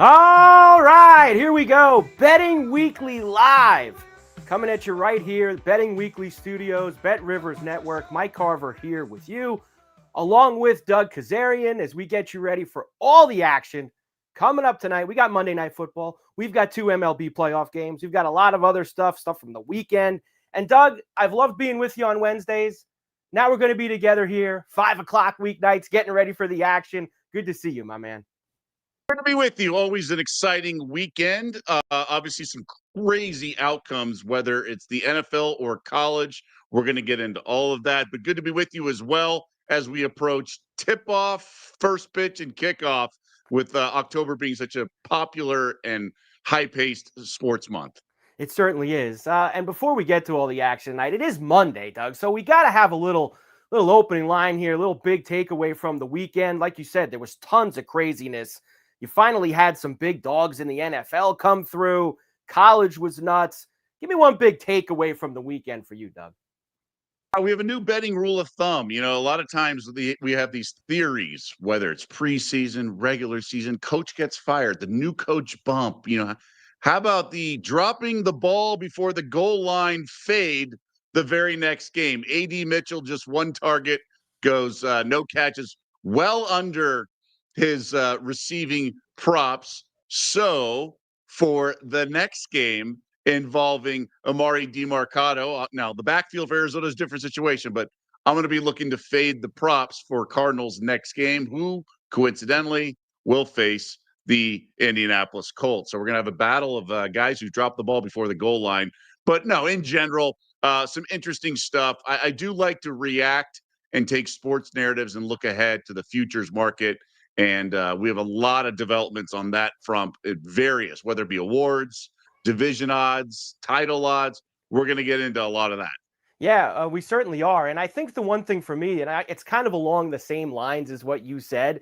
All right, here we go. Betting Weekly Live. Coming at you right here, Betting Weekly Studios, Bet Rivers Network. Mike Carver here with you, along with Doug Kezirian, as we get you ready for all the action coming up tonight. We got Monday Night Football. We've got 2 MLB playoff games. We've got a lot of other stuff from the weekend. And Doug, I've loved being with you on Wednesdays. Now we're going to be together here, 5 o'clock weeknights, getting ready for the action. Good to see you, my man. Good to be with you. Always an exciting weekend. Obviously, some crazy outcomes, whether it's the NFL or college. We're going to get into all of that, but good to be with you as well as we approach tip-off, first pitch, and kickoff with October being such a popular and high-paced sports month. It certainly is. And before we get to all the action tonight, it is Monday, Doug. So we got to have a little opening line here, a little big takeaway from the weekend. Like you said, there was tons of craziness. You finally had some big dogs in the NFL come through. College was nuts. Give me one big takeaway from the weekend for you, Doug. We have a new betting rule of thumb. You know, a lot of times we have these theories, whether it's preseason, regular season, coach gets fired, the new coach bump. How about the dropping the ball before the goal line fade the very next game? A.D. Mitchell, just one target, goes no catches, well under his receiving props. So for the next game involving Amari DiMarcado, now the backfield for Arizona is a different situation, but I'm going to be looking to fade the props for Cardinals next game, who coincidentally will face the Indianapolis Colts. So we're going to have a battle of guys who drop the ball before the goal line. But no, in general, some interesting stuff. I do like to react and take sports narratives and look ahead to the futures market. And we have a lot of developments on that front at various, whether it be awards, division odds, title odds. We're going to get into a lot of that. Yeah, we certainly are. And I think the one thing for me, and it's kind of along the same lines as what you said,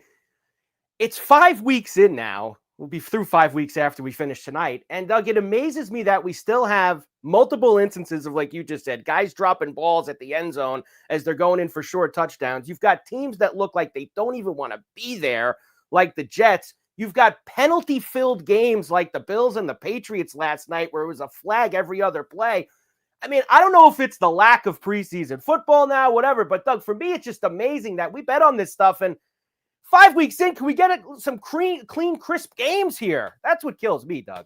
it's 5 weeks in now. We'll be through 5 weeks after we finish tonight. And Doug, it amazes me that we still have multiple instances of, like you just said, guys dropping balls at the end zone as they're going in for short touchdowns. You've got teams that look like they don't even want to be there, like the Jets. You've got penalty-filled games like the Bills and the Patriots last night where it was a flag every other play. I mean, I don't know if it's the lack of preseason football now, whatever, but Doug, for me, it's just amazing that we bet on this stuff. And 5 weeks in, can we get some clean, crisp games here? That's what kills me, Doug.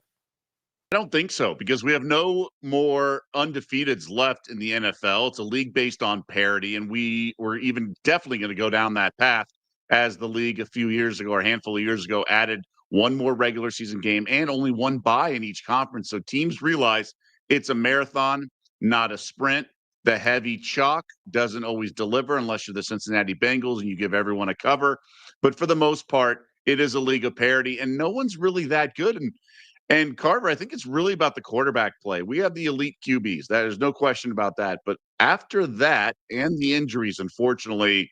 I don't think so because we have no more undefeateds left in the NFL. It's a league based on parity, and we were even definitely going to go down that path as the league a few years ago or a handful of years ago added one more regular season game and only one bye in each conference. So teams realize it's a marathon, not a sprint. The heavy chalk doesn't always deliver unless you're the Cincinnati Bengals and you give everyone a cover. But for the most part, it is a league of parity, and no one's really that good. And Carver, I think it's really about the quarterback play. We have the elite QBs. There's no question about that. But after that and the injuries, unfortunately,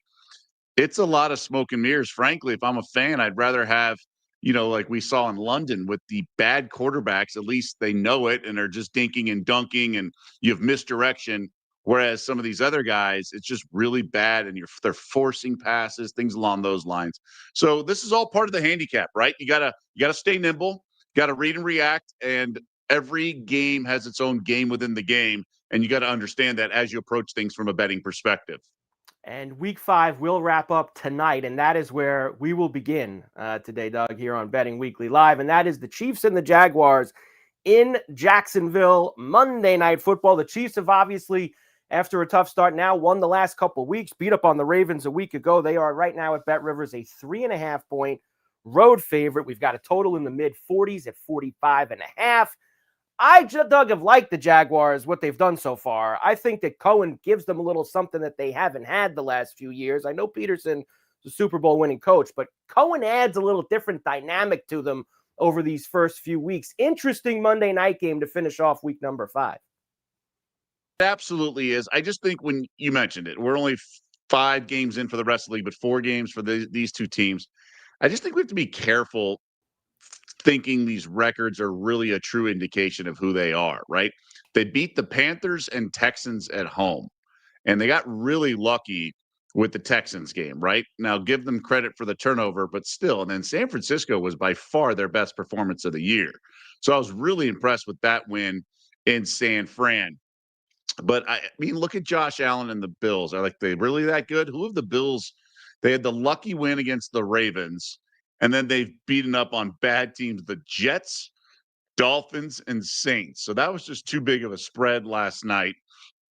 it's a lot of smoke and mirrors. Frankly, if I'm a fan, I'd rather have, like we saw in London with the bad quarterbacks, at least they know it and are just dinking and dunking and you have misdirection. Whereas some of these other guys, it's just really bad and they're forcing passes, things along those lines. So this is all part of the handicap, right? You gotta stay nimble, got to read and react, and every game has its own game within the game, and you got to understand that as you approach things from a betting perspective. And week 5 will wrap up tonight, and that is where we will begin today, Doug, here on Betting Weekly Live. And that is the Chiefs and the Jaguars in Jacksonville, Monday Night Football. The Chiefs have obviously, after a tough start now, won the last couple of weeks, beat up on the Ravens a week ago. They are right now at Bet Rivers a 3.5-point road favorite. We've got a total in the mid-40s at 45.5. Doug, have liked the Jaguars, what they've done so far. I think that Cohen gives them a little something that they haven't had the last few years. I know Peterson is a Super Bowl winning coach, but Cohen adds a little different dynamic to them over these first few weeks. Interesting Monday night game to finish off week number 5. It absolutely is. I just think when you mentioned it, we're only 5 games in for the rest of the league, but 4 games for these two teams. I just think we have to be careful thinking these records are really a true indication of who they are, right? They beat the Panthers and Texans at home, and they got really lucky with the Texans game, right? Now give them credit for the turnover, but still. And then San Francisco was by far their best performance of the year. So I was really impressed with that win in San Fran. But I mean, look at Josh Allen and the Bills. Are they really that good? Who have the Bills? They had the lucky win against the Ravens, and then they've beaten up on bad teams, the Jets, Dolphins, and Saints. So that was just too big of a spread last night.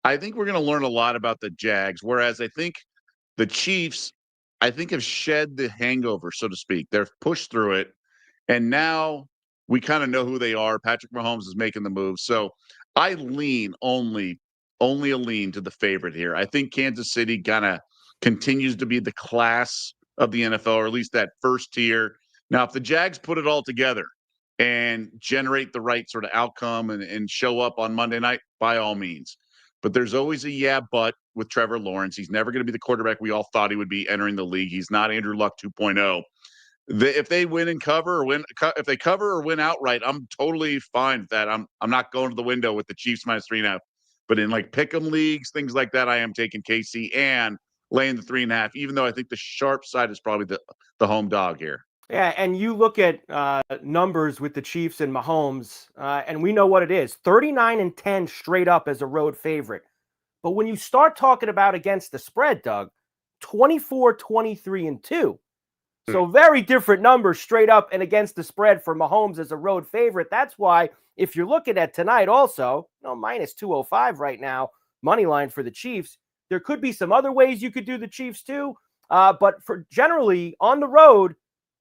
I think we're going to learn a lot about the Jags, whereas I think the Chiefs, I think, have shed the hangover, so to speak. They've pushed through it, and now we kind of know who they are. Patrick Mahomes is making the move. So I lean only a lean to the favorite here. I think Kansas City kind of continues to be the class of the NFL, or at least that first tier. Now, if the Jags put it all together and generate the right sort of outcome and show up on Monday night, by all means. But there's always a but with Trevor Lawrence. He's never going to be the quarterback we all thought he would be entering the league. He's not Andrew Luck 2.0. If they win and cover, or if they cover or win outright, I'm totally fine with that. I'm not going to the window with the Chiefs minus 3.5. But in like pick'em leagues, things like that, I am taking KC and laying the 3.5. Even though I think the sharp side is probably the home dog here. Yeah, and you look at numbers with the Chiefs and Mahomes, and we know what it is: 39-10 straight up as a road favorite. But when you start talking about against the spread, Doug, 24-23-2. So very different numbers straight up and against the spread for Mahomes as a road favorite. That's why if you're looking at tonight also, minus 205 right now, money line for the Chiefs. There could be some other ways you could do the Chiefs too. But for generally on the road,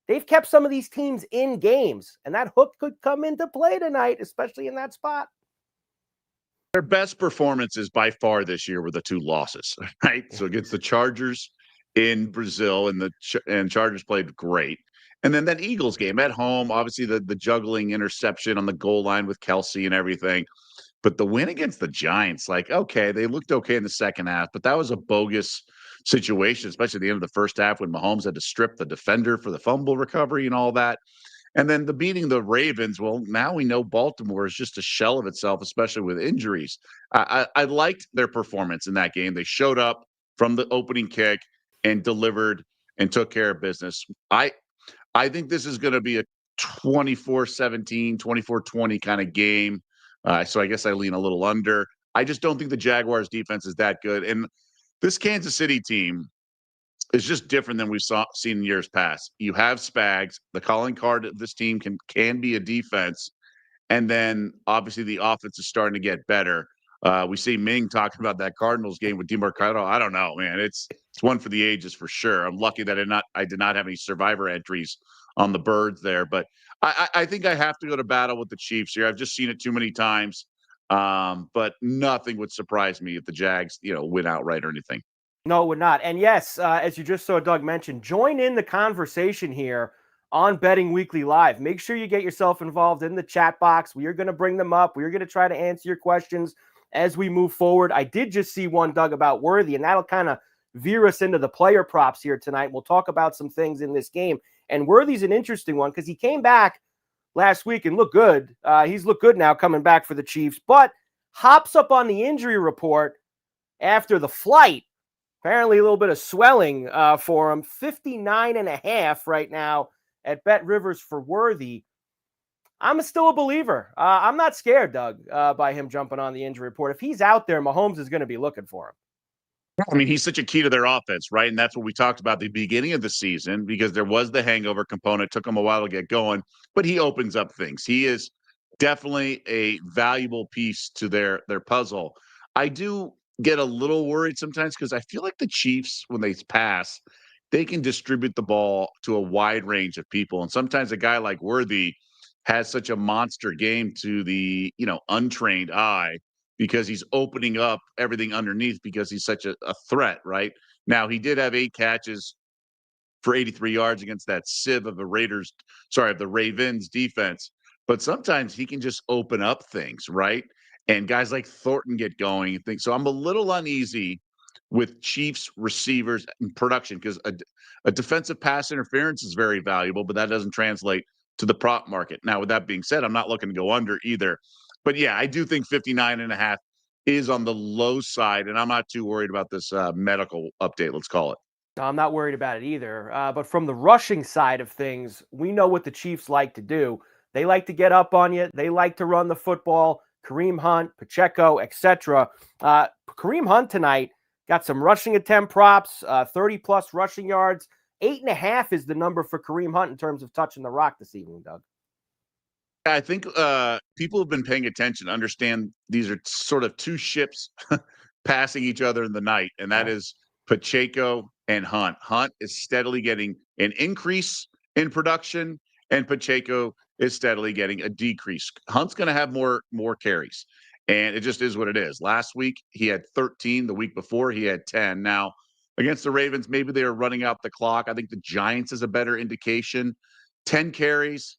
they've kept some of these teams in games, and that hook could come into play tonight, especially in that spot. Their best performances by far this year were the two losses, right? So against the Chargers in Brazil, and Chargers played great. And then that Eagles game at home, obviously the juggling interception on the goal line with Kelsey and everything. But the win against the Giants, okay, they looked okay in the second half, but that was a bogus situation, especially at the end of the first half when Mahomes had to strip the defender for the fumble recovery and all that. And then the beating the Ravens, well, now we know Baltimore is just a shell of itself, especially with injuries. I liked their performance in that game. They showed up from the opening kick and delivered and took care of business. I think this is going to be a 24-17, 24-20 kind of game. So I guess I lean a little under. I just don't think the Jaguars defense is that good. And this Kansas City team is just different than we've seen in years past. You have Spags. The calling card of this team can be a defense. And then obviously the offense is starting to get better. We see Ming talking about that Cardinals game with DeMarcado. I don't know, man. It's one for the ages for sure. I'm lucky that I did not have any survivor entries on the birds there. But I think I have to go to battle with the Chiefs here. I've just seen it too many times. But nothing would surprise me if the Jags, win outright or anything. No, it would not. And yes, as you just saw Doug mention, join in the conversation here on Betting Weekly Live. Make sure you get yourself involved in the chat box. We are going to bring them up. We are going to try to answer your questions as we move forward. I did just see one, Doug, about Worthy, and that'll kind of veer us into the player props here tonight. We'll talk about some things in this game. And Worthy's an interesting one because he came back last week and looked good. He's looked good now coming back for the Chiefs, but hops up on the injury report after the flight. Apparently a little bit of swelling for him. 59.5 right now at Bet Rivers for Worthy. I'm still a believer. I'm not scared, Doug, by him jumping on the injury report. If he's out there, Mahomes is going to be looking for him. I mean, he's such a key to their offense, right? And that's what we talked about at the beginning of the season, because there was the hangover component. It took him a while to get going, but he opens up things. He is definitely a valuable piece to their puzzle. I do get a little worried sometimes because I feel like the Chiefs, when they pass, they can distribute the ball to a wide range of people. And sometimes a guy like Worthy has such a monster game to the, untrained eye, because he's opening up everything underneath because he's such a threat, right? Now, he did have 8 catches for 83 yards against that sieve of the Ravens defense. But sometimes he can just open up things, right? And guys like Thornton get going and things. So I'm a little uneasy with Chiefs receivers and production, because a defensive pass interference is very valuable, but that doesn't translate to the prop market. Now, with that being said, I'm not looking to go under either. But yeah, I do think 59.5 is on the low side, and I'm not too worried about this medical update, let's call it. No, I'm not worried about it either. But from the rushing side of things, we know what the Chiefs like to do. They like to get up on you. They like to run the football. Kareem Hunt, Pacheco, etc. Kareem Hunt tonight got some rushing attempt props, 30-plus rushing yards. 8.5 is the number for Kareem Hunt in terms of touching the rock this evening, Doug. I think people have been paying attention, understand these are sort of two ships passing each other in the night, and that is Pacheco and Hunt. Hunt is steadily getting an increase in production, and Pacheco is steadily getting a decrease. Hunt's going to have more carries, and it just is what it is. Last week, he had 13. The week before, he had 10. Now, against the Ravens, maybe they are running out the clock. I think the Giants is a better indication. 10 carries,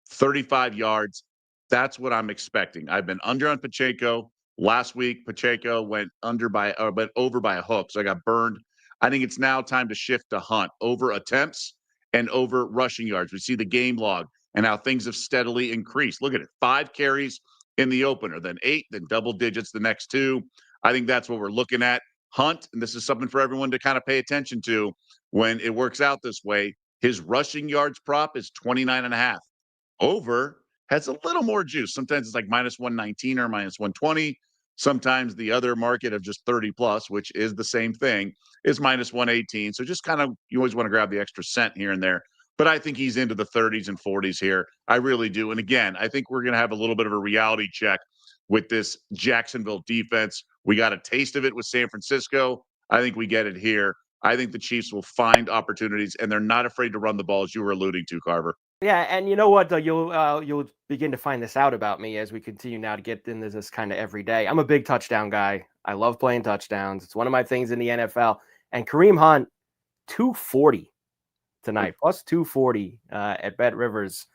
35 yards. That's what I'm expecting. I've been under on Pacheco. Last week, Pacheco went over by a hook, so I got burned. I think it's now time to shift to Hunt over attempts and over rushing yards. We see the game log and how things have steadily increased. Look at it, 5 carries in the opener, then 8, then double digits the next 2. I think that's what we're looking at. Hunt, and this is something for everyone to kind of pay attention to when it works out this way. His rushing yards prop is 29.5. Over has a little more juice. Sometimes it's like minus 119 or minus 120. Sometimes the other market of just 30 plus, which is the same thing, is minus 118. So just kind of, you always want to grab the extra cent here and there. But I think he's into the 30s and 40s here. I really do. And again, I think we're going to have a little bit of a reality check with this Jacksonville defense. We got a taste of it with San Francisco. I think we get it here. I think the Chiefs will find opportunities, and they're not afraid to run the ball, as you were alluding to, Carver. Yeah, and you know what? You'll begin to find this out about me as we continue now to get into this kind of every day. I'm a big touchdown guy. I love playing touchdowns. It's one of my things in the NFL. And Kareem Hunt, 240 tonight, plus 240 at Bet Rivers.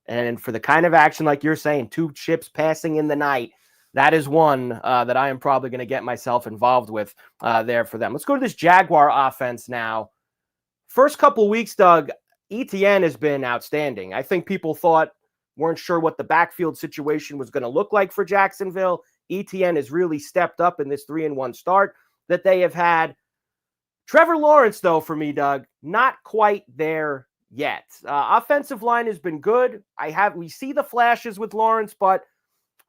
And for the kind of action like you're saying, 2 chips passing in the night, that is one that I am probably going to get myself involved with there for them. Let's go to this Jaguar offense now. First couple weeks, Doug, ETN has been outstanding. I think people weren't sure what the backfield situation was going to look like for Jacksonville. ETN has really stepped up in this 3-1 start that they have had. Trevor Lawrence, though, for me, Doug, not quite there yet. Offensive line has been good. We see the flashes with Lawrence, but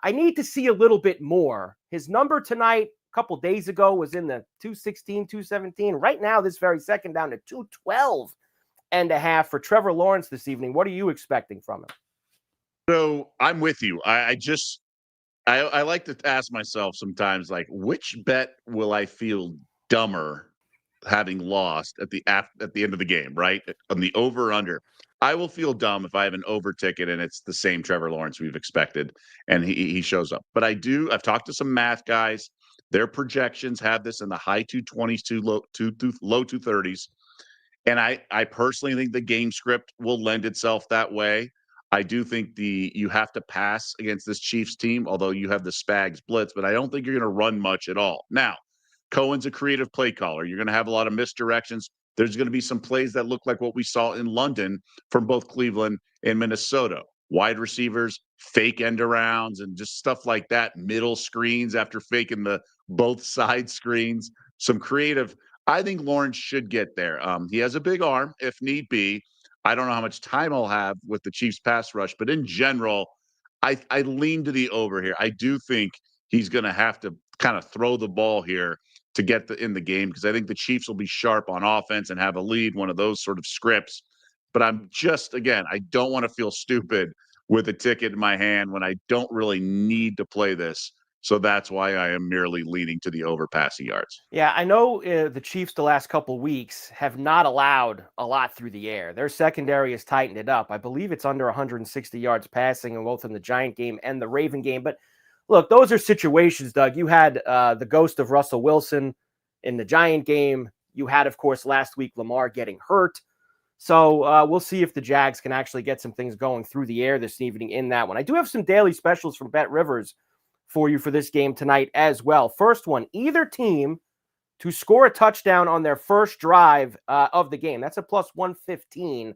I need to see a little bit more. His number tonight, a couple days ago, was in the 216, 217. Right now, this very second, down to 212.5 for Trevor Lawrence this evening. What are you expecting from him? So I'm with you. I like to ask myself sometimes, like, which bet will I feel dumber having lost at the end of the game, right? On the over or under. I will feel dumb if I have an over ticket and it's the same Trevor Lawrence we've expected and he shows up. But I've talked to some math guys. Their projections have this in the high 220s to low 230s. And I personally think the game script will lend itself that way. I do think you have to pass against this Chiefs team, although you have the Spags blitz, but I don't think you're going to run much at all. Now, Cohen's a creative play caller. You're going to have a lot of misdirections. There's going to be some plays that look like what we saw in London from both Cleveland and Minnesota. Wide receivers, fake end arounds, and just stuff like that. Middle screens after faking the both side screens. Some creative. I think Lawrence should get there. He has a big arm if need be. I don't know how much time I'll have with the Chiefs pass rush, but in general, I lean to the over here. I do think he's going to have to kind of throw the ball here to get in the game because I think the Chiefs will be sharp on offense and have a lead, one of those sort of scripts. But I don't want to feel stupid with a ticket in my hand when I don't really need to play this. So that's why I am merely leaning to the over passing yards. Yeah, I know the Chiefs the last couple weeks have not allowed a lot through the air. Their secondary has tightened it up. I believe it's under 160 yards passing in both in the Giant game and the Raven game. But look, those are situations, Doug. You had the ghost of Russell Wilson in the Giant game. You had, of course, last week Lamar getting hurt. So we'll see if the Jags can actually get some things going through the air this evening in that one. I do have some daily specials from Bet Rivers for you for this game tonight as well. First one, either team to score a touchdown on their first drive of the game. That's a plus 115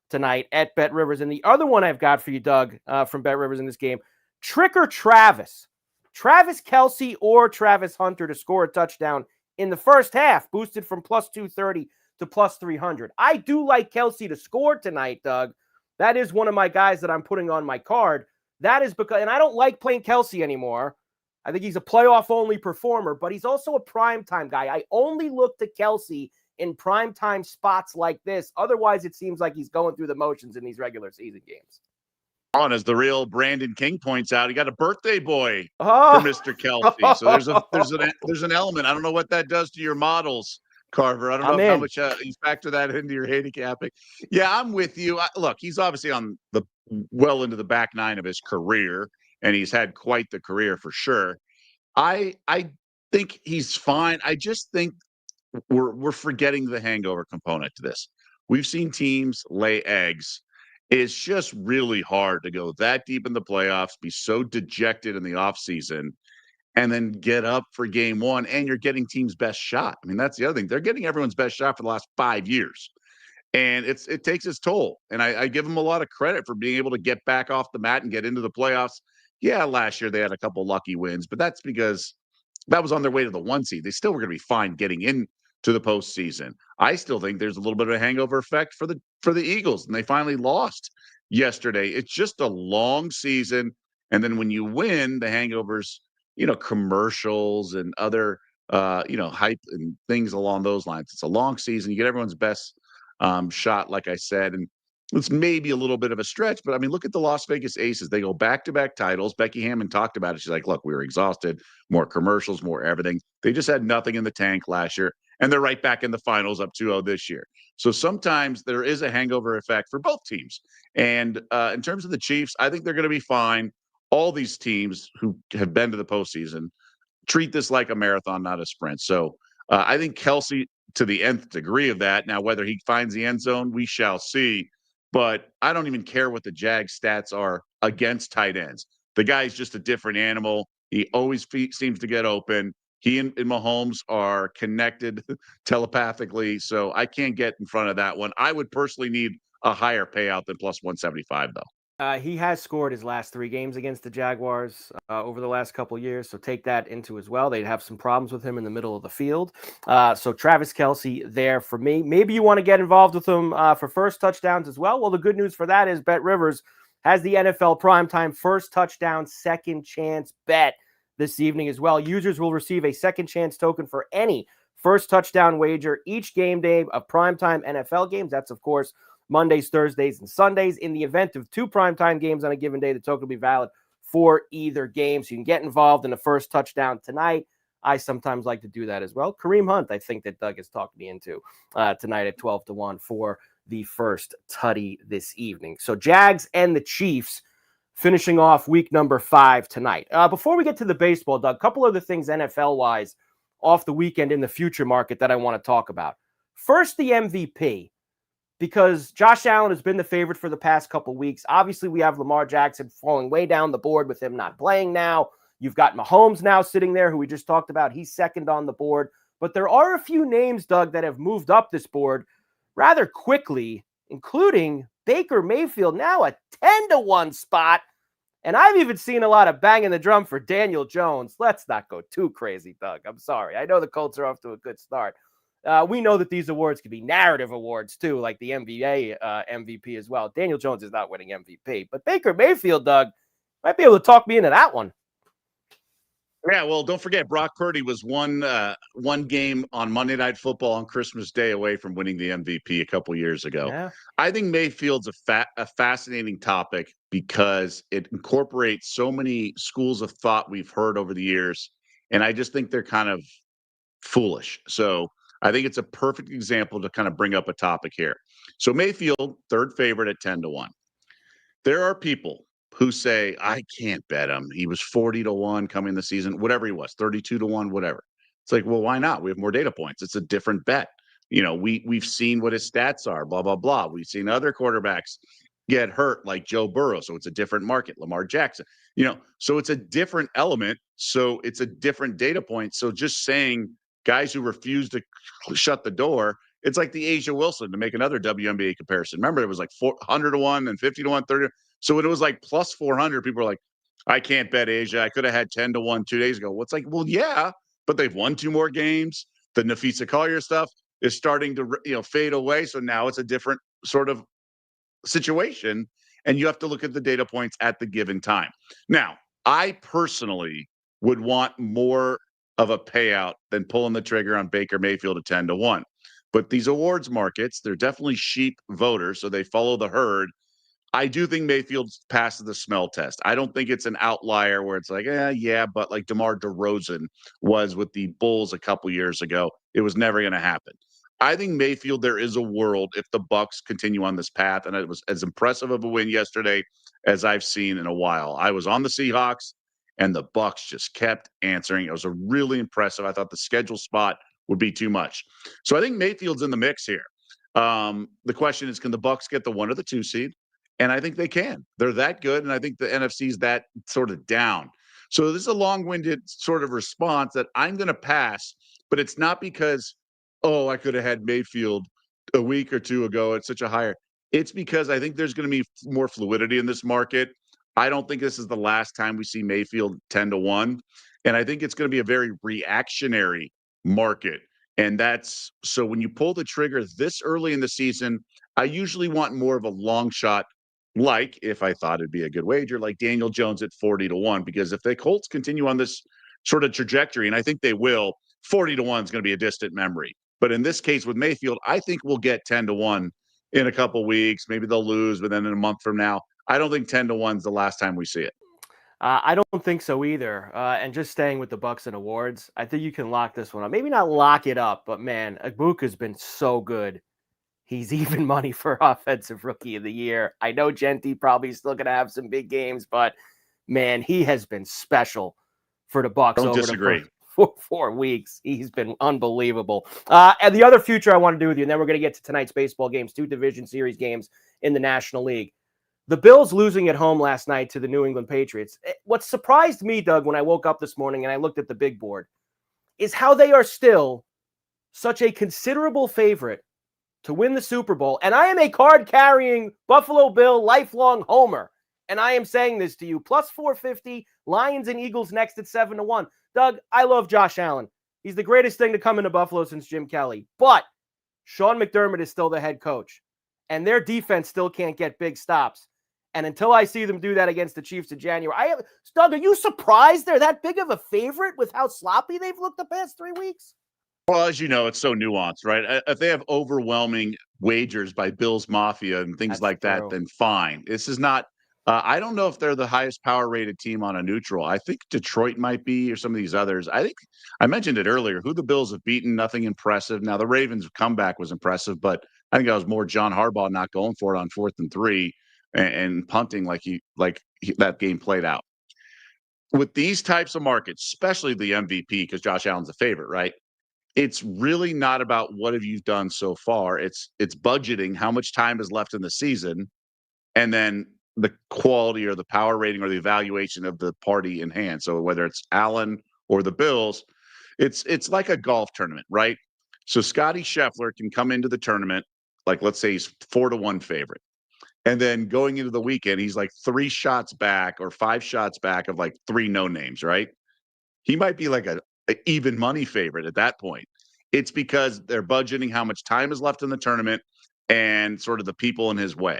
tonight at Bet Rivers. And the other one I've got for you, Doug, from Bet Rivers in this game, Trick or Travis. Travis Kelce or Travis Hunter to score a touchdown in the first half, boosted from plus 230 to plus 300. I do like Kelce to score tonight, Doug. That is one of my guys that I'm putting on my card. That is because, and I don't like playing Kelce anymore. I think he's a playoff-only performer, but he's also a primetime guy. I only look to Kelce in primetime spots like this. Otherwise, it seems like he's going through the motions in these regular season games. On, as the real Brandon King points out, he got a birthday boy for Oh. Mr. Kelce. So there's an element. I don't know what that does to your models, Carver. I don't know how much you factor that into your handicapping. Yeah, I'm with you. Look, he's obviously on the well into the back nine of his career, and he's had quite the career for sure. I think he's fine. I just think we're forgetting the hangover component to this. We've seen teams lay eggs. It's just really hard to go that deep in the playoffs, be so dejected in the offseason, and then get up for game one, and you're getting team's best shot. I mean, that's the other thing. They're getting everyone's best shot for the last 5 years. And it takes its toll. And I give them a lot of credit for being able to get back off the mat and get into the playoffs. Yeah, last year they had a couple lucky wins, but that's because that was on their way to the 1 seed. They still were going to be fine getting in to the postseason. I still think there's a little bit of a hangover effect for the Eagles, and they finally lost yesterday. It's just a long season, and then when you win, the hangovers, commercials and other hype and things along those lines. It's a long season. You get everyone's best shot, like I said, and it's maybe a little bit of a stretch, but I mean, look at the Las Vegas Aces. They go back-to-back titles. Becky Hammond talked about it. She's like, look, we were exhausted, more commercials, more everything. They just had nothing in the tank last year, and they're right back in the finals up 2-0 this year. So sometimes there is a hangover effect for both teams. And in terms of the Chiefs, I think they're going to be fine. All these teams who have been to the postseason treat this like a marathon, not a sprint. So I think Kelce to the nth degree of that. Now, whether he finds the end zone, we shall see. But I don't even care what the Jags stats are against tight ends. The guy's just a different animal. He always seems to get open. He and Mahomes are connected telepathically. So I can't get in front of that one. I would personally need a higher payout than plus 175, though. He has scored his last 3 games against the Jaguars over the last couple of years, so take that into as well. They'd have some problems with him in the middle of the field. So Travis Kelce there for me. Maybe you want to get involved with him for first touchdowns as well. Well, the good news for that is Bet Rivers has the NFL primetime first touchdown second chance bet this evening as well. Users will receive a second chance token for any first touchdown wager each game day of primetime NFL games. That's, of course, Mondays, Thursdays, and Sundays. In the event of 2 primetime games on a given day, the token will be valid for either game. So you can get involved in the first touchdown tonight. I sometimes like to do that as well. Kareem Hunt, I think that Doug has talked me into tonight at 12-1 for the first tutty this evening. So Jags and the Chiefs finishing off week number 5 tonight. Before we get to the baseball, Doug, a couple other things NFL-wise off the weekend in the future market that I want to talk about. First, the MVP. Because Josh Allen has been the favorite for the past couple weeks. Obviously, we have Lamar Jackson falling way down the board with him not playing now. You've got Mahomes now sitting there, who we just talked about. He's second on the board. But there are a few names, Doug, that have moved up this board rather quickly, including Baker Mayfield, now a 10-1 spot. And I've even seen a lot of banging the drum for Daniel Jones. Let's not go too crazy, Doug. I'm sorry. I know the Colts are off to a good start. We know that these awards can be narrative awards, too, like the NBA MVP as well. Daniel Jones is not winning MVP. But Baker Mayfield, Doug, might be able to talk me into that one. Yeah, well, don't forget, Brock Purdy was one game on Monday Night Football on Christmas Day away from winning the MVP a couple years ago. Yeah. I think Mayfield's a fascinating topic because it incorporates so many schools of thought we've heard over the years, and I just think they're kind of foolish. So I think it's a perfect example to kind of bring up a topic here. So Mayfield, third favorite at 10-1. There are people who say, I can't bet him. He was 40-1 coming the season, whatever he was, 32-1, whatever. It's like, well, why not? We have more data points. It's a different bet. We've seen what his stats are, blah, blah, blah. We've seen other quarterbacks get hurt like Joe Burrow. So it's a different market. Lamar Jackson, so it's a different element. So it's a different data point. So just saying guys who refuse to shut the door, it's like the Asia Wilson, to make another WNBA comparison. Remember, it was like 100-1 and 50-1, 30. So when it was like plus 400, people were like, I can't bet Asia. I could have had 10-1 2 days ago. What's like, well, yeah, but they've won 2 more games. The Nafisa Collier stuff is starting to fade away. So now it's a different sort of situation, and you have to look at the data points at the given time. Now, I personally would want more of a payout than pulling the trigger on Baker Mayfield at 10-1. But these awards markets, they're definitely sheep voters, so they follow the herd. I do think Mayfield passes the smell test. I don't think it's an outlier where it's like, yeah, but like DeMar DeRozan was with the Bulls a couple years ago. It was never going to happen. I think Mayfield, there is a world if the Bucks continue on this path, and it was as impressive of a win yesterday as I've seen in a while. I was on the Seahawks, and the Bucks just kept answering. It was a really impressive. I thought the schedule spot would be too much, so I think Mayfield's in the mix here. The question is, can the Bucks get the 1 or the 2 seed? And I think they can. They're that good, and I think the NFC's that sort of down. So this is a long-winded sort of response that I'm going to pass, but it's not because, oh, I could have had Mayfield a week or 2 ago at such a higher. It's because I think there's going to be more fluidity in this market. I don't think this is the last time we see Mayfield 10-1, and I think it's going to be a very reactionary market. And that's so when you pull the trigger this early in the season, I usually want more of a long shot, like if I thought it'd be a good wager, like Daniel Jones at 40-1, because if the Colts continue on this sort of trajectory, and I think they will, 40-1 is going to be a distant memory. But in this case with Mayfield, I think we'll get 10-1 in a couple weeks. Maybe they'll lose, but then in a month from now, I don't think 10-1 is the last time we see it. I don't think so either. And just staying with the Bucks and awards, I think you can lock this one up. Maybe not lock it up, but man, Ibuka's been so good. He's even money for Offensive Rookie of the Year. I know Genti probably still going to have some big games, but man, he has been special for the Bucks Don't over disagree. the 4 weeks. He's been unbelievable. And the other future I want to do with you, and then we're going to get to tonight's baseball games, 2 division series games in the National League. The Bills losing at home last night to the New England Patriots. What surprised me, Doug, when I woke up this morning and I looked at the big board, is how they are still such a considerable favorite to win the Super Bowl. And I am a card-carrying Buffalo Bill lifelong homer. And I am saying this to you. Plus 450, Lions and Eagles next at 7-1. Doug, I love Josh Allen. He's the greatest thing to come into Buffalo since Jim Kelly. But Sean McDermott is still the head coach. And their defense still can't get big stops. And until I see them do that against the Chiefs in January, Doug, are you surprised they're that big of a favorite with how sloppy they've looked the past 3 weeks? Well, as you know, it's so nuanced, right? If they have overwhelming wagers by Bills Mafia and things like that, then fine. This is not. I don't know if they're the highest power rated team on a neutral. I think Detroit might be, or some of these others. I think I mentioned it earlier. Who the Bills have beaten, nothing impressive. Now the Ravens' comeback was impressive, but I think that was more John Harbaugh not going for it on 4th and 3 and punting that game played out. With these types of markets, especially the MVP, because Josh Allen's a favorite, right? It's really not about what have you done so far. It's budgeting how much time is left in the season, and then the quality or the power rating or the evaluation of the party in hand. So whether it's Allen or the Bills, it's like a golf tournament, right? So Scotty Scheffler can come into the tournament, like let's say he's 4-1 favorite. And then going into the weekend, he's like 3 shots back or 5 shots back of like 3 no names, right? He might be like a even money favorite at that point. It's because they're budgeting how much time is left in the tournament and sort of the people in his way.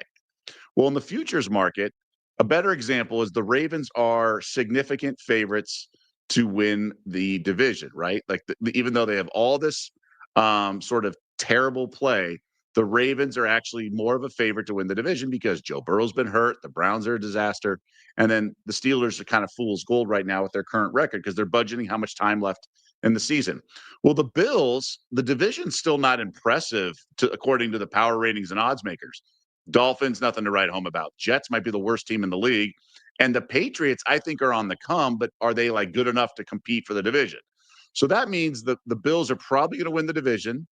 Well, in the futures market, a better example is the Ravens are significant favorites to win the division, right? Like even though they have all this sort of terrible play, the Ravens are actually more of a favorite to win the division because Joe Burrow's been hurt, the Browns are a disaster, and then the Steelers are kind of fool's gold right now with their current record because they're budgeting how much time left in the season. Well, the Bills, the division's still not impressive according to the power ratings and odds makers. Dolphins, nothing to write home about. Jets might be the worst team in the league. And the Patriots, I think, are on the come, but are they like good enough to compete for the division? So that means the Bills are probably going to win the division.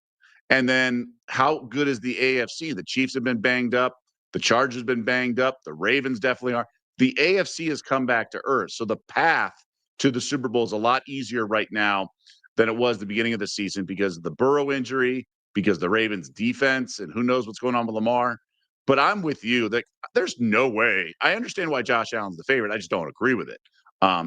And then how good is the AFC? The Chiefs have been banged up. The Chargers have been banged up. The Ravens definitely are. The AFC has come back to earth. So the path to the Super Bowl is a lot easier right now than it was the beginning of the season because of the Burrow injury, because the Ravens defense, and who knows what's going on with Lamar. But I'm with you that there's no way. I understand why Josh Allen's the favorite. I just don't agree with it.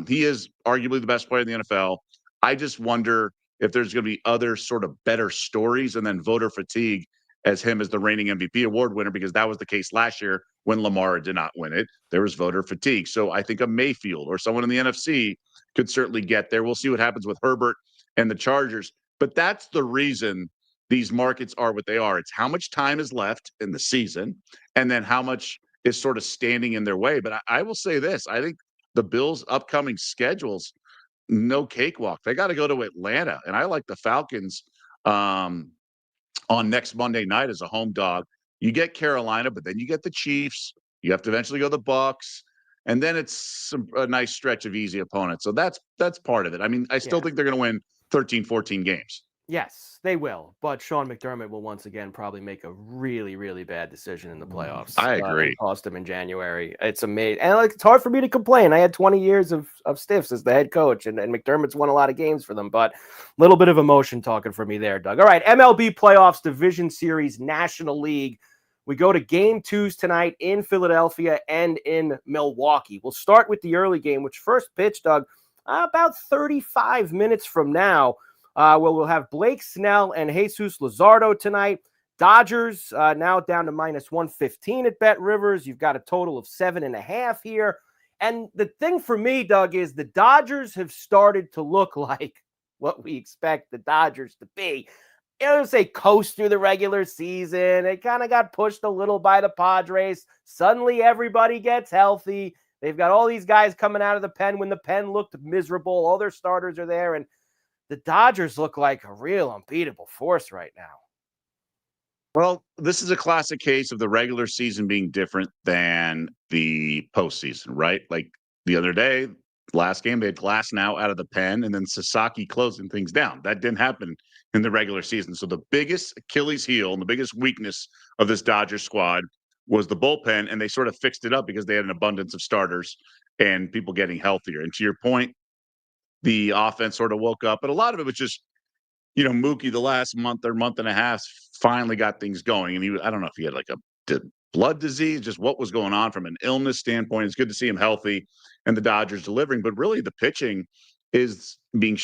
He is arguably the best player in the NFL. I just wonder if there's going to be other sort of better stories and then voter fatigue as him as the reigning MVP award winner, because that was the case last year when Lamar did not win it. There was voter fatigue. So I think a Mayfield or someone in the NFC could certainly get there. We'll see what happens with Herbert and the Chargers. But that's the reason these markets are what they are. It's how much time is left in the season and then how much is sort of standing in their way. But I will say this, I think the Bills' upcoming schedules, no cakewalk. They got to go to Atlanta. And I like the Falcons on next Monday night as a home dog. You get Carolina, but then you get the Chiefs. You have to eventually go the Bucks. And then it's a nice stretch of easy opponents. So that's part of it. I mean, I still think they're going to win 13, 14 games. Yes, they will. But Sean McDermott will once again probably make a really, really bad decision in the playoffs. I agree. And cost him in January. It's amazing. And it's hard for me to complain. I had 20 years of stiffs as the head coach, and McDermott's won a lot of games for them. But a little bit of emotion talking for me there, Doug. All right, MLB playoffs, Division Series, National League. We go to game 2s tonight in Philadelphia and in Milwaukee. We'll start with the early game, which first pitch, Doug, about 35 minutes from now. We'll have Blake Snell and Jesus Luzardo tonight. Dodgers now down to minus 115 at Bet Rivers. You've got a total of 7.5 here. And the thing for me, Doug, is the Dodgers have started to look like what we expect the Dodgers to be. You know, say coast through the regular season. They kind of got pushed a little by the Padres. Suddenly everybody gets healthy. They've got all these guys coming out of the pen when the pen looked miserable. All their starters are there. And the Dodgers look like a real unbeatable force right now. Well, this is a classic case of the regular season being different than the postseason, right? Like the other day, last game, they had Glass now out of the pen and then Sasaki closing things down. That didn't happen in the regular season. So the biggest Achilles heel and the biggest weakness of this Dodgers squad was the bullpen, and they sort of fixed it up because they had an abundance of starters and people getting healthier. And to your point, the offense sort of woke up, but a lot of it was just, Mookie the last month or month and a half finally got things going. And I don't know if he had like a blood disease, just what was going on from an illness standpoint. It's good to see him healthy and the Dodgers delivering, but really the pitching is being,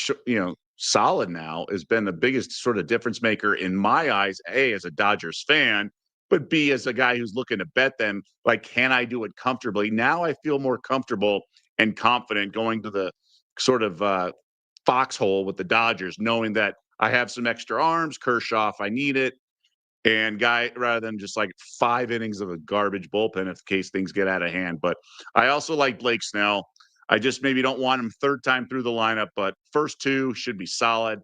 solid now has been the biggest sort of difference maker in my eyes, A, as a Dodgers fan, but B, as a guy who's looking to bet them, like, can I do it comfortably? Now I feel more comfortable and confident going to the sort of foxhole with the Dodgers, knowing that I have some extra arms, Kershaw if I need it, and rather than just like 5 innings of a garbage bullpen in case things get out of hand. But I also like Blake Snell. I just maybe don't want him third time through the lineup, but first 2 should be solid.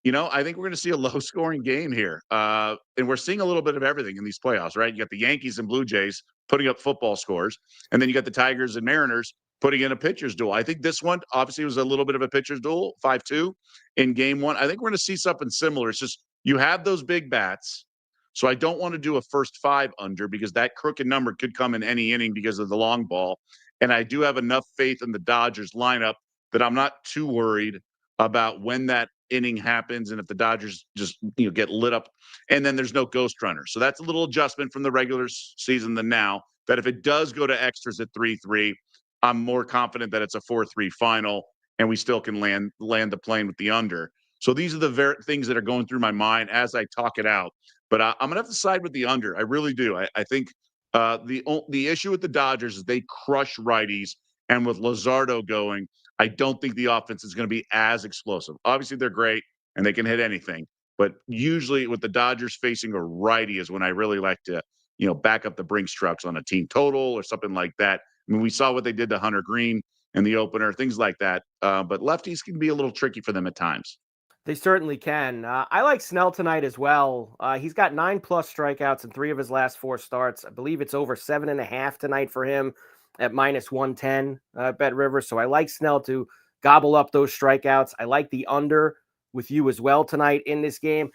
I think we're going to see a low-scoring game here. And we're seeing a little bit of everything in these playoffs, right? You got the Yankees and Blue Jays putting up football scores, and then you got the Tigers and Mariners putting in a pitcher's duel. I think this one obviously was a little bit of a pitcher's duel, 5-2 in game 1. I think we're going to see something similar. It's just you have those big bats, so I don't want to do a first 5 under because that crooked number could come in any inning because of the long ball. And I do have enough faith in the Dodgers lineup that I'm not too worried about when that inning happens and if the Dodgers just get lit up and then there's no ghost runner. So that's a little adjustment from the regular season than now, that if it does go to extras at 3-3, I'm more confident that it's a 4-3 final and we still can land the plane with the under. So these are the things that are going through my mind as I talk it out. But I'm going to have to side with the under. I really do. I think the issue with the Dodgers is they crush righties, and with Luzardo going, I don't think the offense is going to be as explosive. Obviously, they're great and they can hit anything, but usually with the Dodgers facing a righty is when I really like to, back up the Brinks trucks on a team total or something like that. I mean, we saw what they did to Hunter Green in the opener, things like that. But lefties can be a little tricky for them at times. They certainly can. I like Snell tonight as well. He's got 9+ strikeouts in 3 of his last 4 starts. I believe it's over 7.5 tonight for him at minus 110 Bet Rivers. So I like Snell to gobble up those strikeouts. I like the under with you as well tonight in this game.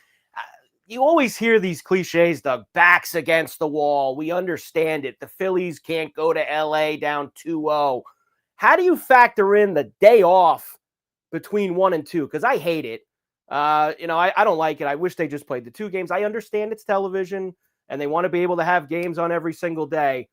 You always hear these cliches, Doug, backs against the wall. We understand it. The Phillies can't go to LA down 2-0. How do you factor in the day off between 1 and 2? Because I hate it. I don't like it. I wish they just played the 2 games. I understand it's television. and they want to be able to have games on every single day.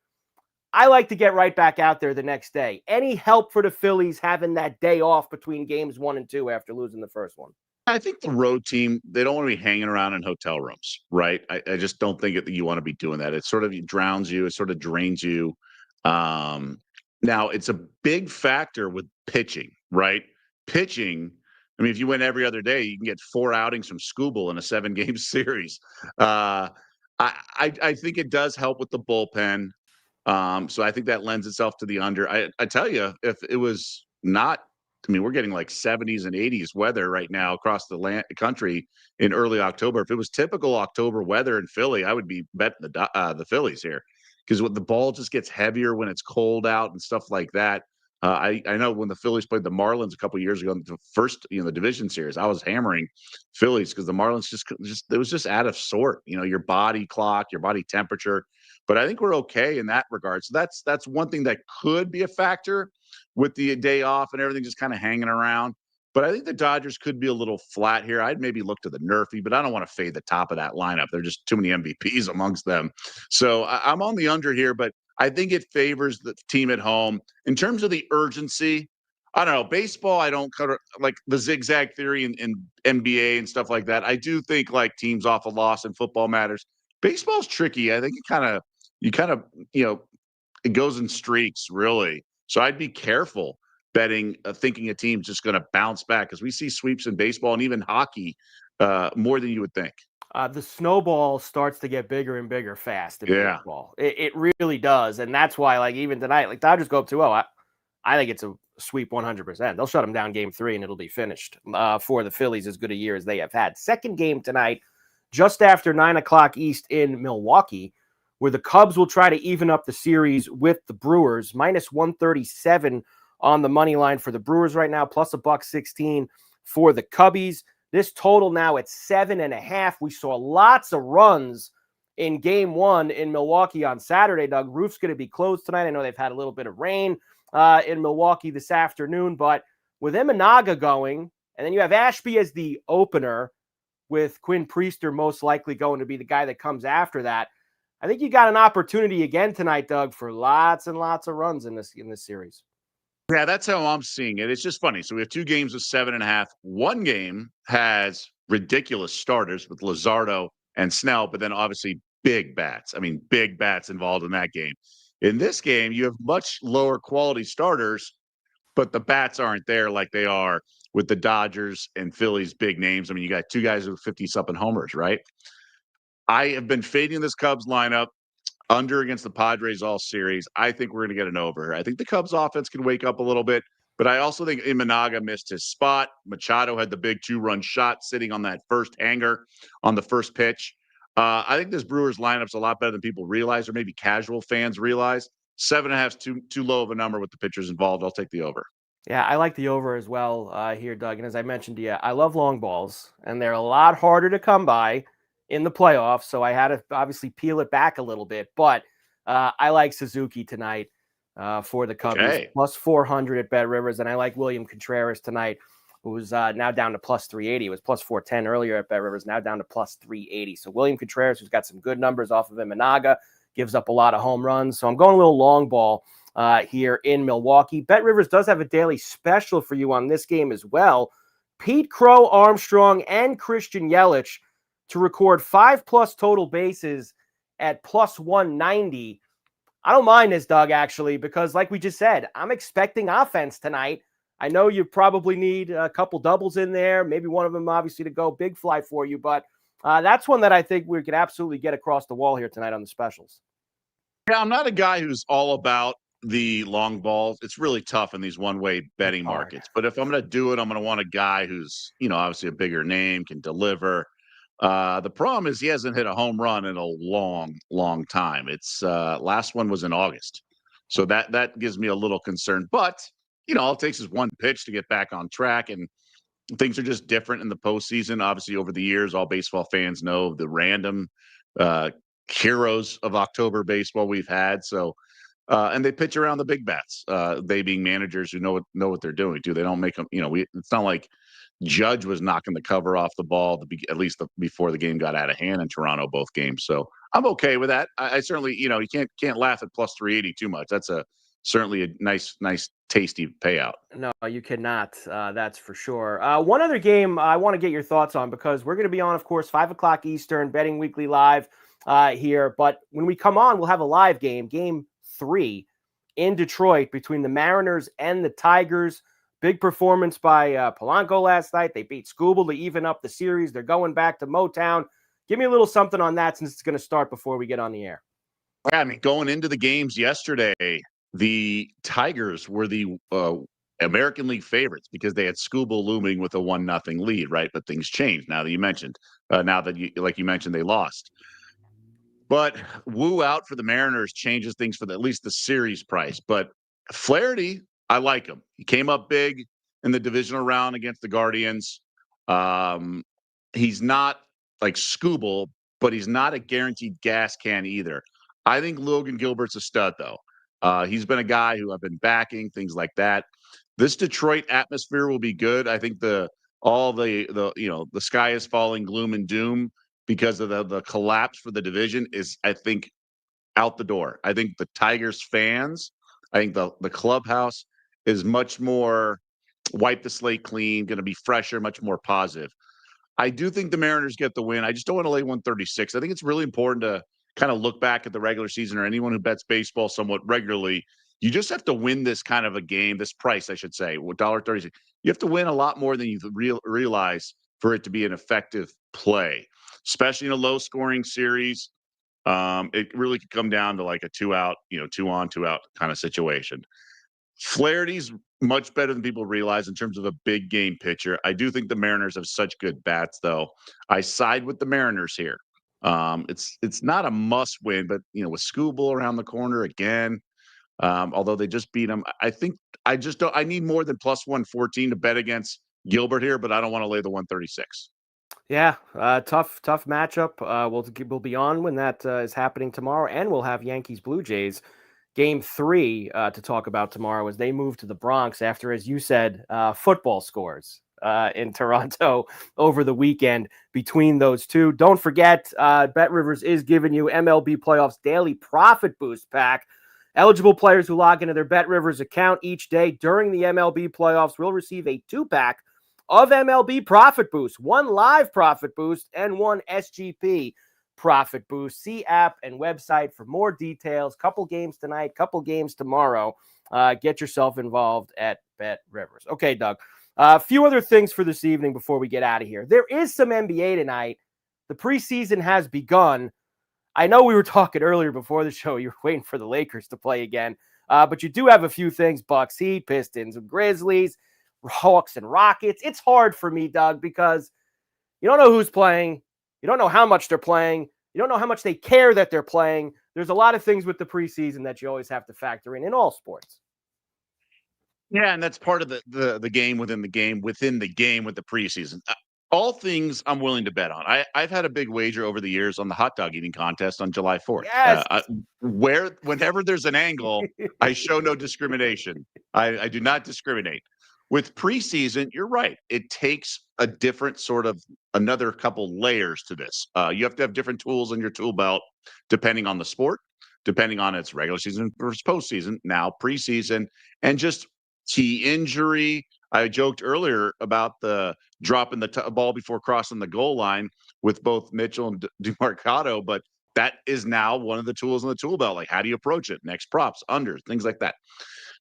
I like to get right back out there the next day. Any help for the Phillies having that day off between games 1 and 2 after losing the first one? I think the road team, they don't want to be hanging around in hotel rooms, right? I just don't think that you want to be doing that. It sort of drowns you. It sort of drains you. Um, Now, it's a big factor with pitching, right? Pitching, I mean, if you win every other day, you can get 4 outings from Scooble in a 7-game series. I think it does help with the bullpen. So I think that lends itself to the under. I tell you, if it was not, I mean, we're getting like 70s and 80s weather right now across the country in early October. If it was typical October weather in Philly, I would be betting the Phillies here because the ball just gets heavier when it's cold out and stuff like that. I know when the Phillies played the Marlins a couple of years ago in the first, the division series, I was hammering Phillies because the Marlins just it was just out of sort. Your body clock, your body temperature. But I think we're okay in that regard. So that's one thing that could be a factor with the day off and everything just kind of hanging around. But I think the Dodgers could be a little flat here. I'd maybe look to the Nerfy, but I don't want to fade the top of that lineup. There are just too many MVPs amongst them. So I'm on the under here, but I think it favors the team at home. In terms of the urgency, I don't know. Baseball, I don't cover like the zigzag theory in NBA and stuff like that. I do think like teams off a loss in football matters. Baseball's tricky. I think you kind of, it goes in streaks, really. So I'd be careful betting, thinking a team's just going to bounce back because we see sweeps in baseball and even hockey more than you would think. The snowball starts to get bigger and bigger fast in baseball. It really does. And that's why, like, even tonight, like, Dodgers go up 2-0. I think it's a sweep 100%. They'll shut them down game 3 and it'll be finished for the Phillies, as good a year as they have had. Second game tonight, just after 9 o'clock East in Milwaukee, where the Cubs will try to even up the series with the Brewers. Minus 137 on the money line for the Brewers right now, plus $1.16 for the Cubbies. This total now at 7.5. We saw lots of runs in game 1 in Milwaukee on Saturday, Doug. Roof's going to be closed tonight. I know they've had a little bit of rain in Milwaukee this afternoon, but with Imanaga going, and then you have Ashby as the opener, with Quinn Priester most likely going to be the guy that comes after that. I think you got an opportunity again tonight, Doug, for lots and lots of runs in this series. Yeah, that's how I'm seeing it. It's just funny. So we have 2 games of 7.5. One game has ridiculous starters with Luzardo and Snell, but then obviously big bats. I mean, big bats involved in that game. In this game, you have much lower quality starters, but the bats aren't there like they are with the Dodgers and Phillies big names. I mean, you got 2 guys with 50-something homers, right? I have been fading this Cubs lineup under against the Padres all series. I think we're going to get an over. I think the Cubs offense can wake up a little bit, but I also think Imanaga missed his spot. Machado had the big 2-run shot sitting on that first hanger on the first pitch. I think this Brewers lineup's a lot better than people realize, or maybe casual fans realize. 7.5 is too low of a number with the pitchers involved. I'll take the over. Yeah, I like the over as well here, Doug. And as I mentioned to you, I love long balls, and they're a lot harder to come by in the playoffs. So I had to obviously peel it back a little bit. But I like Suzuki tonight for the Cubs, okay. Plus 400 at Bet Rivers. And I like William Contreras tonight, who's now down to plus 380. It was plus 410 earlier at Bet Rivers, now down to plus 380. So William Contreras, who's got some good numbers off of Imanaga, gives up a lot of home runs. So I'm going a little long ball here in Milwaukee. Bet Rivers does have a daily special for you on this game as well. Pete Crow Armstrong and Christian Yelich to record 5+ total bases at plus 190. I don't mind this, Doug, actually, because like we just said, I'm expecting offense tonight. I know you probably need a couple doubles in there, maybe one of them obviously to go big fly for you, but that's one that I think we could absolutely get across the wall here tonight on the specials. Yeah, I'm not a guy who's all about the long balls. It's really tough in these one-way betting markets. But if I'm going to do it, I'm going to want a guy who's, obviously a bigger name, can deliver. The problem is he hasn't hit a home run in a long, long time. It's last one was in August. So that gives me a little concern. But, all it takes is one pitch to get back on track. And things are just different in the postseason. Obviously, over the years, all baseball fans know the random heroes of October baseball we've had. So and they pitch around the big bats. They being managers who know what they're doing too. They don't make them. It's not like Judge was knocking the cover off the ball at least before the game got out of hand in Toronto, both games. So I'm okay with that. I certainly, you can't laugh at plus 380 too much. That's certainly a nice, tasty payout. No, you cannot. That's for sure. One other game I want to get your thoughts on, because we're going to be on, of course, 5 o'clock Eastern, Betting Weekly Live here. But when we come on, we'll have a live game 3 in Detroit between the Mariners and the Tigers. Big performance by Polanco last night. They beat Scooble to even up the series. They're going back to Motown. Give me a little something on that, since it's going to start before we get on the air. Yeah, I mean, going into the games yesterday, the Tigers were the American League favorites because they had Scooble looming with a 1-0 lead, right? But things changed now that you mentioned. Like you mentioned, they lost. But Wu out for the Mariners changes things for at least the series price. But Flaherty, I like him. He came up big in the divisional round against the Guardians. He's not like Scooble, but he's not a guaranteed gas can either. I think Logan Gilbert's a stud, though. He's been a guy who I've been backing, things like that. This Detroit atmosphere will be good. I think the sky is falling, gloom and doom because of the collapse for the division is, I think, out the door. I think the Tigers fans, I think the clubhouse is much more wipe the slate clean, going to be fresher, much more positive. I do think the Mariners get the win. I just don't want to lay 136. I think it's really important to kind of look back at the regular season, or anyone who bets baseball somewhat regularly. You just have to win this kind of a game, this price, I should say, $1.36. You have to win a lot more than you realize for it to be an effective play, especially in a low scoring series. It really could come down to like a 2-out, 2-on, 2-out kind of situation. Flaherty's much better than people realize in terms of a big game pitcher. I do think the Mariners have such good bats, though. I side with the Mariners here. It's not a must win, but with Scooble around the corner again, although they just beat him, I think I just don't. I need more than plus 114 to bet against Gilbert here, but I don't want to lay the 136. Yeah, tough matchup. We'll be on when that is happening tomorrow, and we'll have Yankees Blue Jays game 3 to talk about tomorrow as they move to the Bronx after, as you said, football scores in Toronto over the weekend between those two. Don't forget, Bet Rivers is giving you MLB Playoffs Daily Profit Boost Pack. Eligible players who log into their Bet Rivers account each day during the MLB playoffs will receive a 2-pack of MLB Profit Boost, 1 live Profit Boost and 1 SGP Profit Boost. See app and website for more details. Couple games tonight, couple games tomorrow. Get yourself involved at Bet Rivers. Okay, Doug. A few other things for this evening before we get out of here. There is some NBA tonight. The preseason has begun. I know we were talking earlier before the show. You were waiting for the Lakers to play again. But you do have a few things. Bucks, Heat, Pistons, Grizzlies, Hawks, and Rockets. It's hard for me, Doug, because you don't know who's playing. You don't know how much they're playing. You don't know how much they care that they're playing. There's a lot of things with the preseason that you always have to factor in all sports. Yeah, and that's part of the game within the game with the preseason. All things I'm willing to bet on. I've had a big wager over the years on the hot dog eating contest on July 4th. Yes. Whenever there's an angle, I show no discrimination. I do not discriminate. With preseason, you're right. It takes a different sort of another couple layers to this. You have to have different tools in your tool belt depending on the sport, depending on its regular season versus postseason, now preseason, and just key injury. I joked earlier about the dropping the ball before crossing the goal line with both Mitchell and DeMarcado, but that is now one of the tools in the tool belt. Like, how do you approach it? Next props, unders, things like that.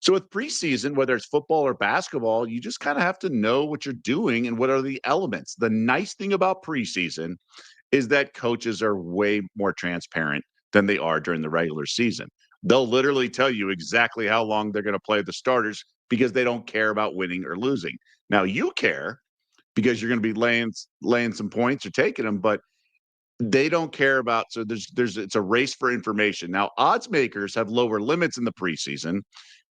So with preseason, whether it's football or basketball, you just kind of have to know what you're doing and what are the elements. The nice thing about preseason is that coaches are way more transparent than they are during the regular season. They'll literally tell you exactly how long they're going to play the starters because they don't care about winning or losing. Now you care because you're going to be laying some points or taking them, but they don't care about. So it's a race for information. Now odds makers have lower limits in the preseason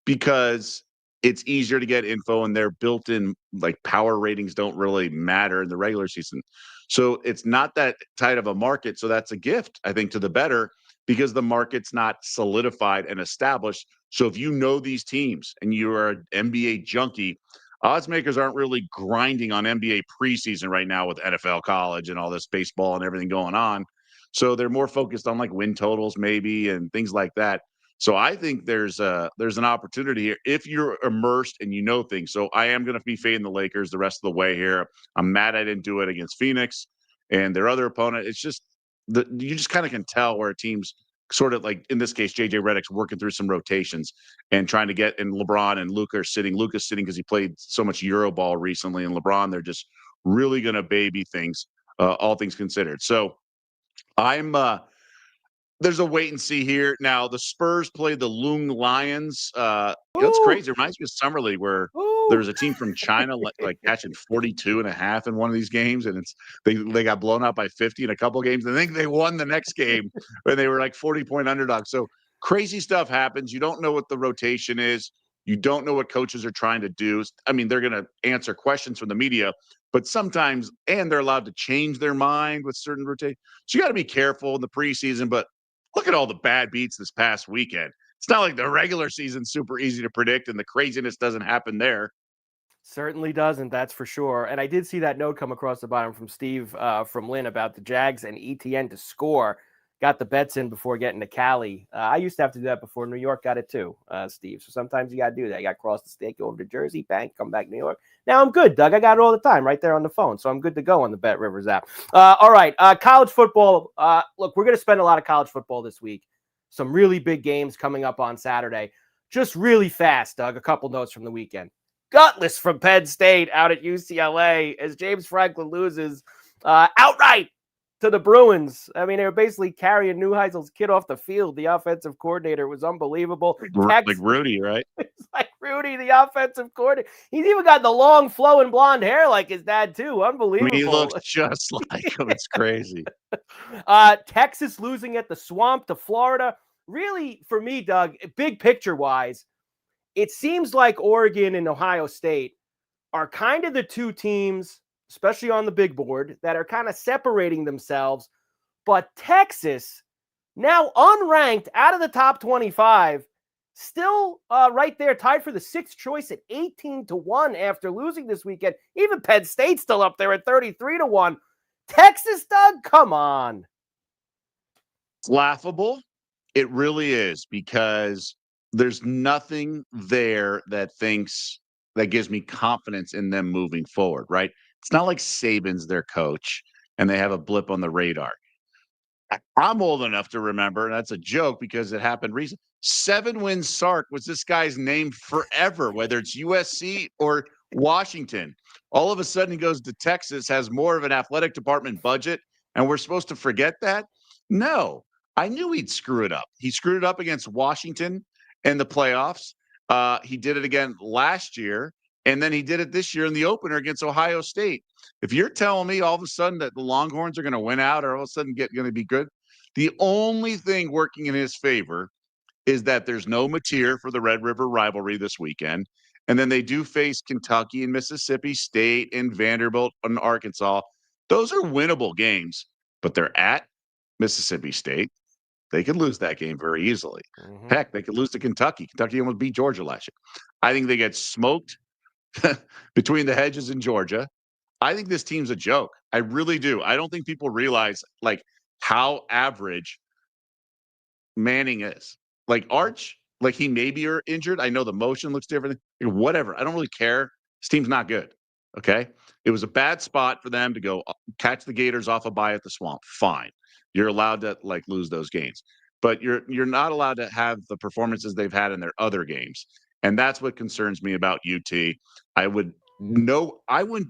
because it's easier to get info and their built-in like power ratings don't really matter in the regular season. So it's not that tight of a market. So that's a gift, I think, to the bettor because the market's not solidified and established. So if you know these teams and you are an NBA junkie, odds makers aren't really grinding on NBA preseason right now with NFL college and all this baseball and everything going on. So they're more focused on like win totals maybe and things like that. So I think there's an opportunity here if you're immersed and you know things. So I am going to be fading the Lakers the rest of the way here. I'm mad I didn't do it against Phoenix and their other opponent. It's just you just kind of can tell where teams sort of like in this case, JJ Redick's working through some rotations and trying to get and LeBron and Luka are sitting. Luka's sitting because he played so much Euro ball recently, and LeBron, they're just really going to baby things, all things considered. So I'm there's a wait and see here. Now the Spurs play the Lung Lions. It's crazy. It reminds me of Summer League where there was a team from China like catching 42.5 in one of these games, and they got blown out by 50 in a couple of games. I think they won the next game when they were like 40-point underdogs. So crazy stuff happens. You don't know what the rotation is. You don't know what coaches are trying to do. I mean, they're going to answer questions from the media, but sometimes, and they're allowed to change their mind with certain rotations. So you got to be careful in the preseason, but look at all the bad beats this past weekend. It's not like the regular season's super easy to predict and the craziness doesn't happen there. Certainly doesn't, that's for sure. And I did see that note come across the bottom from Steve from Lynn about the Jags and ETN to score. Got the bets in before getting to Cali. I used to have to do that before New York got it too, Steve. So sometimes you got to do that. You got to cross the state, go over to Jersey, bang, come back to New York. Now I'm good, Doug. I got it all the time right there on the phone. So I'm good to go on the Bet Rivers app. All right, college football. Look, we're going to spend a lot of college football this week. Some really big games coming up on Saturday. Just really fast, Doug, a couple notes from the weekend. Gutless from Penn State out at UCLA as James Franklin loses outright to the Bruins. I mean, they were basically carrying Neuheisel's kid off the field. The offensive coordinator was unbelievable. Like Rudy, right? It's like Rudy, the offensive coordinator. He's even got the long flowing blonde hair like his dad, too. Unbelievable. I mean, he looks just like him. It's crazy. Texas losing at the Swamp to Florida. Really, for me, Doug, big picture-wise, it seems like Oregon and Ohio State are kind of the two teams, especially on the big board, that are kind of separating themselves. But Texas, now unranked out of the top 25, still right there, tied for the sixth choice at 18-1 after losing this weekend. Even Penn State's still up there at 33-1. Texas, Doug, come on. It's laughable. It really is, because there's nothing there that gives me confidence in them moving forward, right? It's not like Saban's their coach and they have a blip on the radar. I'm old enough to remember, and that's a joke because it happened recently. 7-win Sark was this guy's name forever, whether it's USC or Washington. All of a sudden, he goes to Texas, has more of an athletic department budget, and we're supposed to forget that? No, I knew he'd screw it up. He screwed it up against Washington in the playoffs. He did it again last year, and then he did it this year in the opener against Ohio State. If you're telling me all of a sudden that the Longhorns are going to win out or all of a sudden going to be good, the only thing working in his favor is that there's no Mateer for the Red River rivalry this weekend. And then they do face Kentucky and Mississippi State and Vanderbilt and Arkansas. Those are winnable games, but they're at Mississippi State. They could lose that game very easily. Mm-hmm. Heck, they could lose to Kentucky. Kentucky almost beat Georgia last year. I think they get smoked between the hedges in Georgia. I think this team's a joke. I really do. I don't think people realize like how average Manning is. Like Arch, like he may be injured. I know the motion looks different. Whatever. I don't really care. This team's not good. Okay. It was a bad spot for them to go catch the Gators off a bye at the Swamp. Fine. You're allowed to like lose those games, but you're not allowed to have the performances they've had in their other games. And that's what concerns me about UT. I wouldn't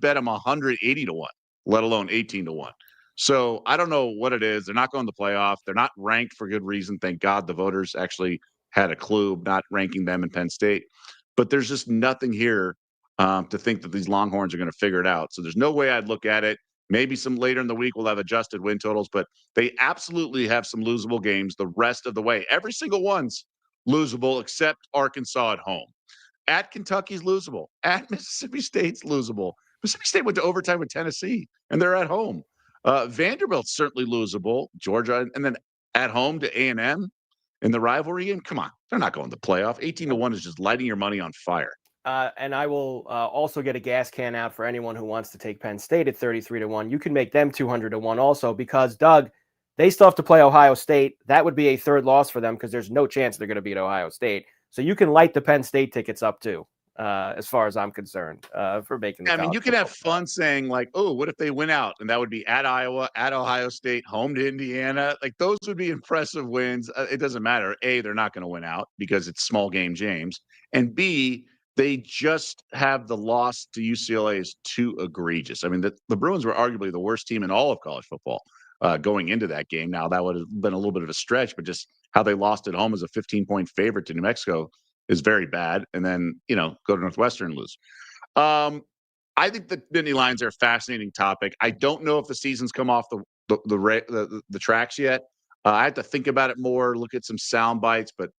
bet them 180-1, let alone 18-1. So I don't know what it is. They're not going to the playoff. They're not ranked for good reason. Thank God the voters actually had a clue not ranking them in Penn State. But there's just nothing here to think that these Longhorns are going to figure it out. So there's no way I'd look at it. Maybe some later in the week we'll have adjusted win totals, but they absolutely have some losable games the rest of the way. Every single one's losable except Arkansas at home. At Kentucky's losable. At Mississippi State's losable. Mississippi State went to overtime with Tennessee, and they're at home. Vanderbilt's certainly losable. Georgia, and then at home to A&M in the rivalry game. Come on, they're not going to the playoff. 18-1 is just lighting your money on fire. And I will also get a gas can out for anyone who wants to take Penn State at 33-1. You can make them 200-1 also because, Doug, they still have to play Ohio State. That would be a third loss for them because there's no chance they're going to beat Ohio State. So you can light the Penn State tickets up too, as far as I'm concerned, for making the I mean, you can have fun saying like, oh, what if they win out? And that would be at Iowa, at Ohio State, home to Indiana. Like those would be impressive wins. It doesn't matter. A, they're not going to win out because it's small game James. And B, they just have the loss to UCLA is too egregious. I mean, the Bruins were arguably the worst team in all of college football going into that game. Now, that would have been a little bit of a stretch, but just how they lost at home as a 15-point favorite to New Mexico is very bad. And then, go to Northwestern and lose. I think the Nittany Lions are a fascinating topic. I don't know if the season's come off the tracks yet. I have to think about it more, look at some sound bites, but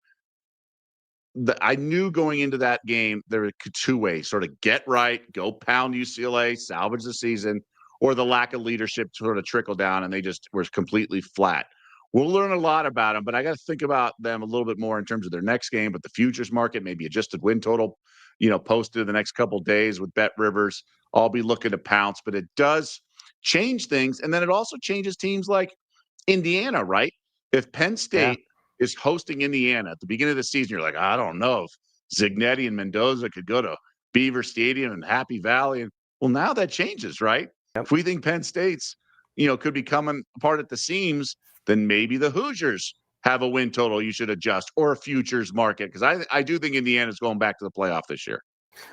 I knew going into that game there were two ways: sort of get right, go pound UCLA, salvage the season, or the lack of leadership sort of trickle down, and they just were completely flat. We'll learn a lot about them, but I got to think about them a little bit more in terms of their next game. But the futures market, maybe adjusted win total, posted the next couple of days with Bet Rivers. I'll be looking to pounce, but it does change things. And then it also changes teams like Indiana, right? If Penn State is hosting Indiana at the beginning of the season, you're like, I don't know if Zignetti and Mendoza could go to Beaver Stadium and Happy Valley. And well, now that changes, right? Yep. If we think Penn State's, could be coming apart at the seams, then maybe the Hoosiers have a win total you should adjust, or a futures market, because I do think Indiana's going back to the playoff this year.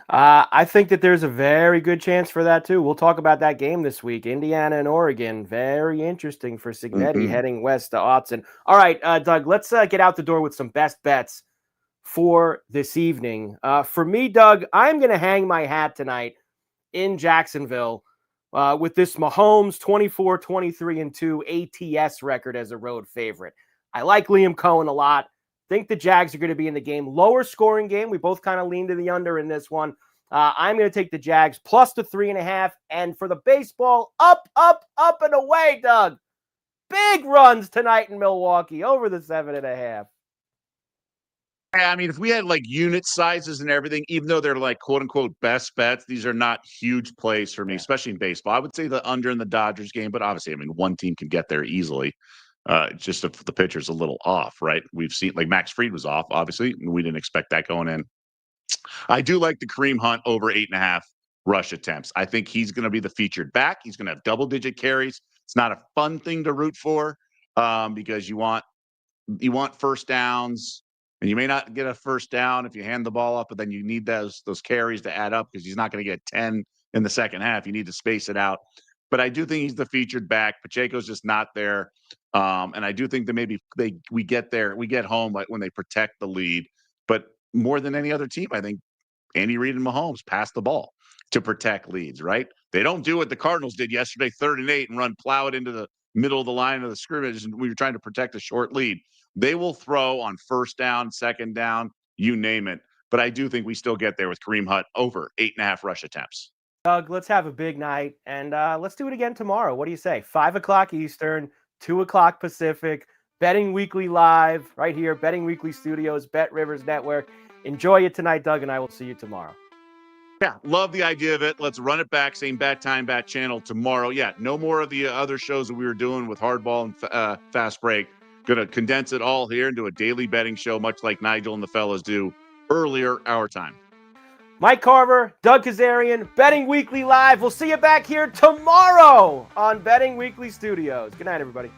I think that there's a very good chance for that too. We'll talk about that game this week. Indiana and Oregon, very interesting for Zignetti heading west to Autzen. All right, Doug, let's get out the door with some best bets for this evening. For me, Doug, I'm going to hang my hat tonight in Jacksonville with this Mahomes 24-23-2 ATS record as a road favorite. I like Liam Cohen a lot. Think the Jags are going to be in the game. Lower scoring game. We both kind of lean to the under in this one. I'm going to take the Jags plus the 3.5. And for the baseball, up, and away, Doug. Big runs tonight in Milwaukee over the 7.5. I mean, if we had like unit sizes and everything, even though they're like quote unquote best bets, these are not huge plays for me, especially in baseball. I would say the under in the Dodgers game, but obviously, I mean, one team can get there easily. Just if the pitcher's a little off, right? We've seen like Max Fried was off, obviously. We didn't expect that going in. I do like the Kareem Hunt over 8.5 rush attempts. I think he's going to be the featured back. He's going to have double-digit carries. It's not a fun thing to root for because you want first downs, and you may not get a first down if you hand the ball up, but then you need those carries to add up because he's not going to get 10 in the second half. You need to space it out. But I do think he's the featured back. Pacheco's just not there. And I do think that maybe we get home like when they protect the lead. But more than any other team, I think Andy Reid and Mahomes pass the ball to protect leads, right? They don't do what the Cardinals did yesterday, 3rd and 8, and plow it into the middle of the line of the scrimmage, and we were trying to protect a short lead. They will throw on first down, second down, you name it. But I do think we still get there with Kareem Hunt over 8.5 rush attempts. Doug, let's have a big night, and let's do it again tomorrow. What do you say? 5 o'clock Eastern, 2 o'clock Pacific, Betting Weekly Live, right here, Betting Weekly Studios, Bet Rivers Network. Enjoy it tonight, Doug, and I will see you tomorrow. Yeah, love the idea of it. Let's run it back, same bat time, bat channel tomorrow. Yeah, no more of the other shows that we were doing with Hardball and Fast Break. Going to condense it all here into a daily betting show, much like Nigel and the fellas do earlier our time. Mike Carver, Doug Kezirian, Betting Weekly Live. We'll see you back here tomorrow on Betting Weekly Studios. Good night, everybody.